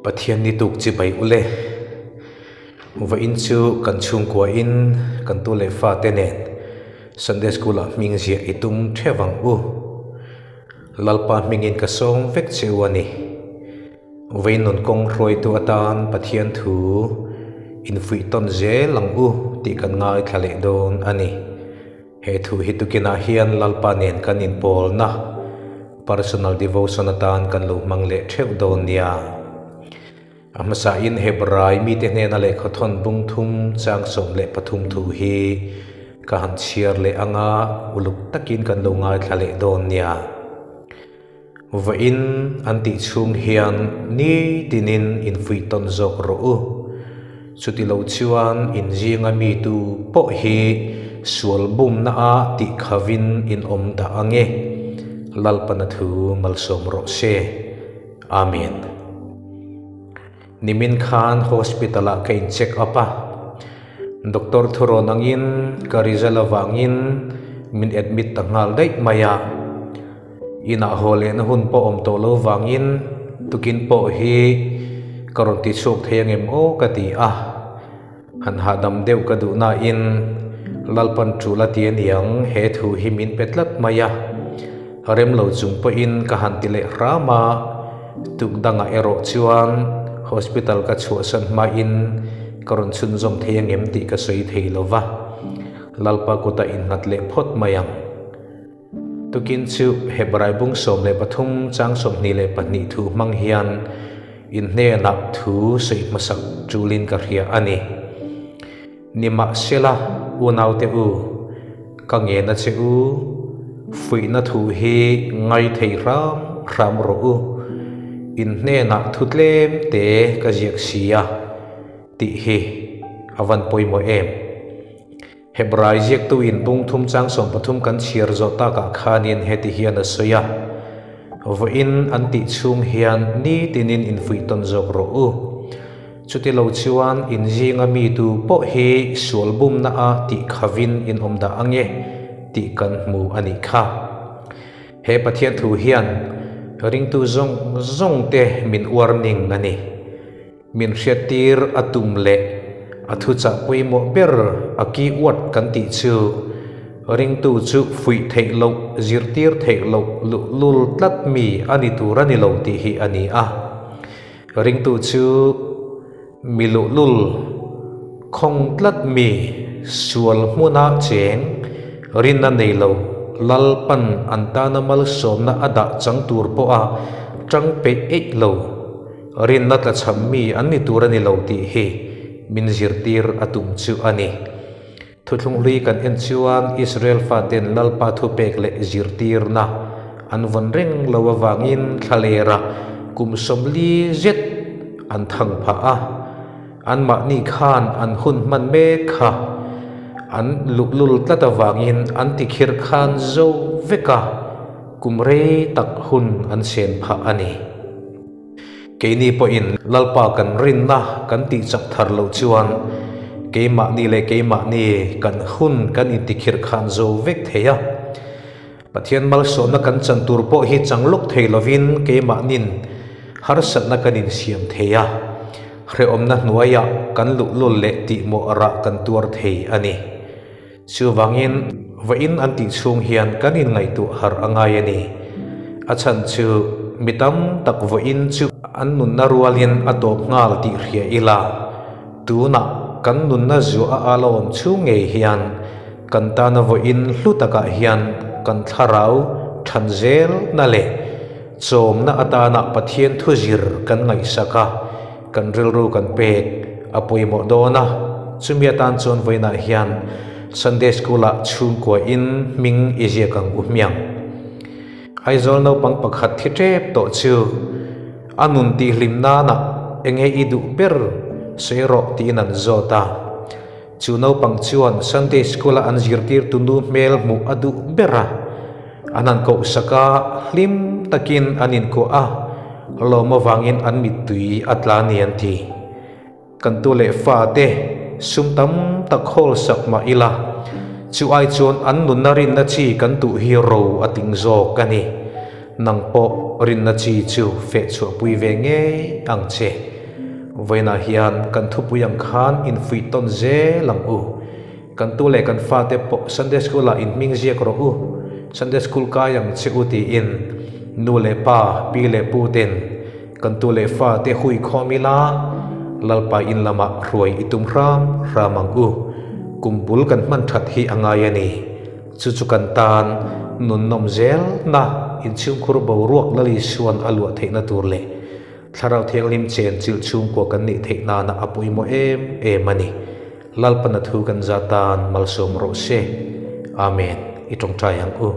Pathian ni tuk chi bai ule wa in chu kan chung kwa in kan tu le fa te nen Sunday school a ming zia itum thewang u lalpa mingin ka song vek chewani vein non kong roi tu atan pathian thu in fui ton je lang u ti kan ngai thale don ani he thu hitukina hian lalpa nen kan in pol na personal devotion atan kan lo mangle theu don nia amasa in hebrai mi te ne na le khothon bung thum chang som le pathum thu hi ka han chiar le anga uluk takin kan lo ngai thale don nia wa in anti chung hian ni tinin in fui ton zok ro u chuti lo chuan in jinga mi tu po hi sual bum na a ti khavin in om da ange lalpana thu malsom ro se amen nimin khan hospital a kain check up a doctor thuro nangin karizala wangin min admit tangal dai maya ina hole na hun po om tolo wangin tukin po hi karon ti chok thengem o kati a han hadam deu kadu na in lalpan chula tian yang he thu himin petlat maya rem lo chung po in ka han tile rama tuk danga ero chuan hospital ka chu san ma in karon chun zom thengem ti ka soi theilova lalpa kota in natle phot mayang tukin chu hebrai bung som le pathum chang som ni le pani thu mang hian in ne na thu sei masak chulin ka ria ani nima sela unaw te u ka nge na che u fui na thu hi ngai thei ram ro u in ne na thutlem te ka jiak sia ti hi avan poimo em hebrai jiak tu in bung thum chang som pathum kan chiar zo ta ka khanin heti hian asoya wa in anti chung hian ni tinin in fui ton zok ro u chuti lo chuan in jinga mi tu po hi sualbum na a ti khavin in omda ange ti kan mu ani kha he pathian thu hian ring tu zong te min warning ani min hriatir atum le athu cha poimo ber aki wat kan ti chu ring tu chu fui thei lo zirtir thei lo lul tlat mi ani turani lo ti hi ani a ring tu chu milu lul khong tlat mi sual muna cheng rin na nei lo lalpan antana mal som na ada chang tur po a chang pe ek lo rin na tla cham mi ani turani lo ti hi min zirtir atum chu ani thutlung ri kan en chuan Israel faten lalpa thu pek le zirtir na an von reng lawa wangin thalera kum somli zet an thang pha a an ma ni khan an hun man me kha an luklul tlata wangin an tikhir khan zo veka kumre tak hun an sen pha ani keini po in lalpa kan rin na kan ti chak thar lo chuan keima ni le keima ni kan hun kan in tikhir khan zo vek theya pathian mal so na kan chan tur po hi changluk theilovin keima nin har sat na kan in siam theya hre om na nuaya kan luklul le ti mo ara kan tuar thei ani chu wangin wa in an ti chung hian kan in ngai tu har angai ani achan chu mitam tak wa in chu an nun na rualin atop ngal ti hria ila tuna kan nun na zu a alawam chu nge hian kan ta na wa in hlutaka hian kan tharau thanzel na le chom na atana pathian thuzir kan ngai saka kan rilru kan pek apoimo dona chumiatan chon voina hian Sunday school a chung kwa in ming izia kang umyang aizol no pang pakhat thi trep to chu anun ti hlimna na enge idu ber sero ti nan zota chu no pang chuan Sunday school an zirtir tunu mel mu adu bera anan ko saka hlim takin anin ko a loma wangin an mitui atlanian ti kan tu le fa te sumtam tak hol sak ma ila chu ai chon an nun na rin na chi kan tu hero ating zo kani nang po rin na chi chu fe chu pui ve nge ang che voina hian kan thu puyang khan in fui ton ze lang u kan tu le kan fa te po Sunday school a in ming zia kro u Sunday school ka yang che u ti in nu le pa pi le pu ten kan tu le fa te hui khomila lalpa in lama ruai itum ramang u kumpul kan man that hi angaya ni chu kan tan nun nom zel na in chung khur bo ruak lali suan alwa theina tur le tharau theng lim chen chil chung ko kan ni theina na apui mo em mani lalpana thu kan zatan malsom ro se amen itong tayang u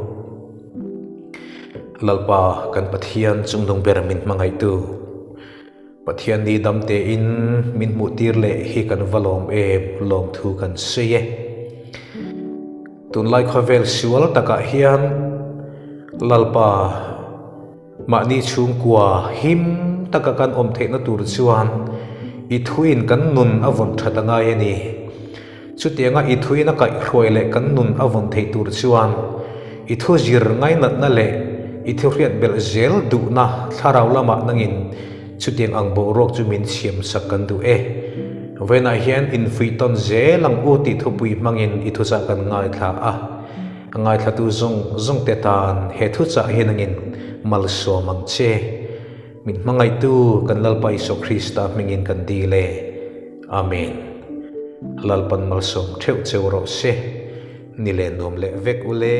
lalpa kan pathian chungdong beramin mangai tu pathian ni damte in min mutir le hi kan valom lom thu kan seye tun lai khavel sual taka hian lalpa mani chung kwa him taka kan om theina tur chuan i thuin kan nun avon thatanga yani chutianga i thuina kai hroi le kan nun avon thei tur chuan i thu zir ngai nat na le i thu riat bel zel du na tharau lama nangin chutiang ang bo rok chu min siam sakan du vena hian in fui ton ze lang u ti thu pui mangin i thu sa kan ngai thla ngai thla tu zong te tan he thu cha hinangin mal so mang che min mangai tu kan lalpa iso Krista mingin kan dile amen lalpan malsom theu cheu ro se nile nom le vek ule